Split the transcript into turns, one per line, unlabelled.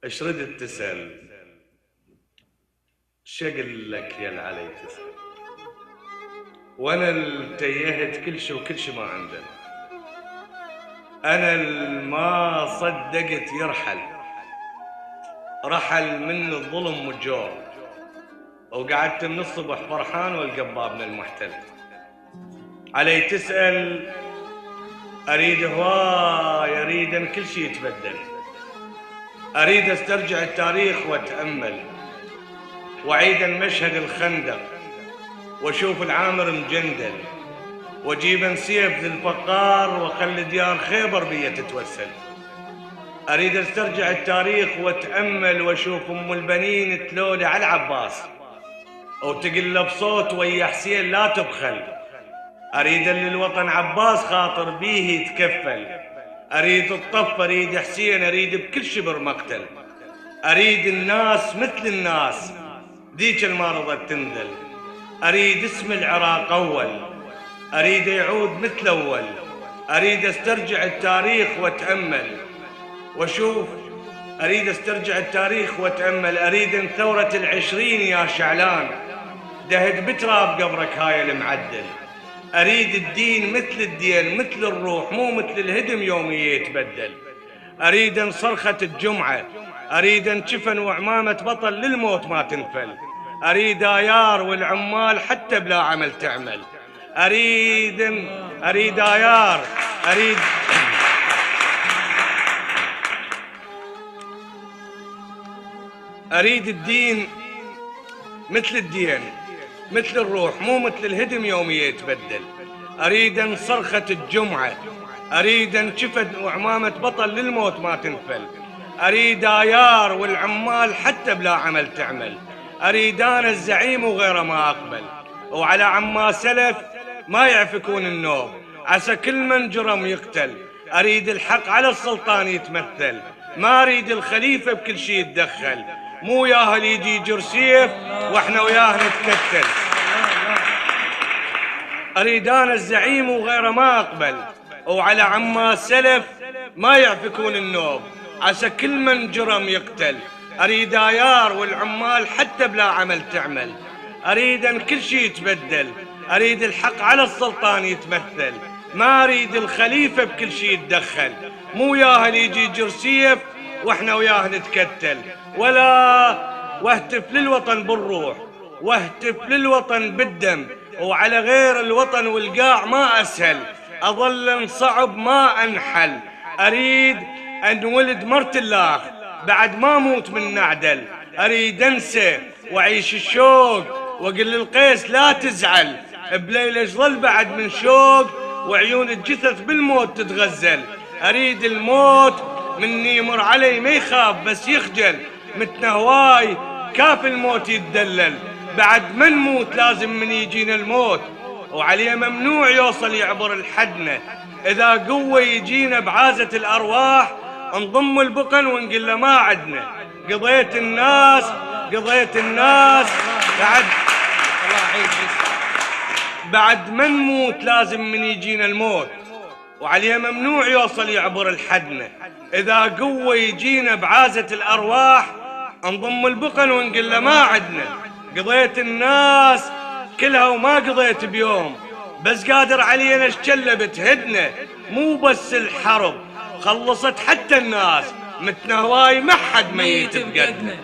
ايش ردت تسأل؟ شقل لك يا العلي تسأل؟ وانا اللي تيهت كل شي وكل شي ما عندنا. انا اللي ما صدقت يرحل، رحل من الظلم والجور، وقعدت من الصبح فرحان والقباب من المحتل. علي تسأل؟ اريد هواي، اريد ان كل شي يتبدل، اريد استرجع التاريخ واتأمل واعيد مشهد الخندق واشوف العامر مجندل، واجيب سيف للفقار واخلي ديار خيبر بيا تتوسل. اريد استرجع التاريخ واتأمل واشوف ام البنين تلولي على العباس وتقل بصوت ويا حسين لا تبخل. اريد اللي الوطن عباس خاطر بيه يتكفل، اريد الطف، اريد حسين، اريد بكل شبر مقتل. اريد الناس مثل الناس ذيك ما رضت تنذل. اريد اسم العراق اول، اريد يعود مثل اول. اريد استرجع التاريخ واتأمل واشوف، اريد استرجع التاريخ واتأمل. اريد ان ثورة العشرين يا شعلان دهد بتراب قبرك هاي المعدل. اريد الدين مثل الدين، مثل الروح مو مثل الهدم يومي يتبدل. اريد ان صرخة الجمعة، اريد ان جفن وعمامة بطل للموت ما تنفل. اريد ايار والعمال حتى بلا عمل تعمل. اريد ايار، اريد الدين مثل الدين، مثل الروح مو مثل الهدم يومي يتبدل. اريد ان صرخة الجمعة، اريد ان جفد وعمامة بطل للموت ما تنفل. اريد ايار والعمال حتى بلا عمل تعمل. اريد انا الزعيم وغيره ما اقبل، وعلى عما سلف ما يعفكون النوب، عسى كل من جرم يقتل. اريد الحق على السلطان يتمثل، ما اريد الخليفة بكل شي يتدخل. مو ياهل اللي يجي جرسيف واحنا وياه نتكتل. اريد انا الزعيم وغيره ما اقبل، وعلى عما سلف ما يعفكون النوب، عسى كل من جرم يقتل. اريد ايار والعمال حتى بلا عمل تعمل. اريد ان كل شي يتبدل، اريد الحق على السلطان يتمثل، ما اريد الخليفة بكل شي يتدخل. مو ياهل يجي جرسيف واحنا وياه نتكتل. ولا واهتف للوطن بالروح، واهتف للوطن بالدم، وعلى غير الوطن والقاع ما أسهل، أظل صعب ما أنحل. أريد أن ولد مرت الله بعد ما موت من نعدل. أريد أنسى وأعيش الشوق وأقول للقيس لا تزعل، بليلة ظل بعد من شوق وعيون الجثث بالموت تتغزل. أريد الموت مني يمر علي ما يخاف بس يخجل، متنا هواي كاف الموت يتدلل. بعد ما نموت لازم من يجينا الموت، وعليه ممنوع يوصل يعبر الحدنا. إذا قوة يجينا بعازة الأرواح نضم البقن ونقول له ما عدنا. قضيت الناس بعد ما نموت لازم من يجينا الموت، وعليه ممنوع يوصل يعبر الحدنا. إذا قوة يجينا بعازة الأرواح نضم البقن ونقول له ما عدنا. قضيت الناس كلها وما قضيت بيوم، بس قادر علينا اشجلبت هدنا. مو بس الحرب خلصت حتى الناس، متنا هواي ما حد ميت بقدنا.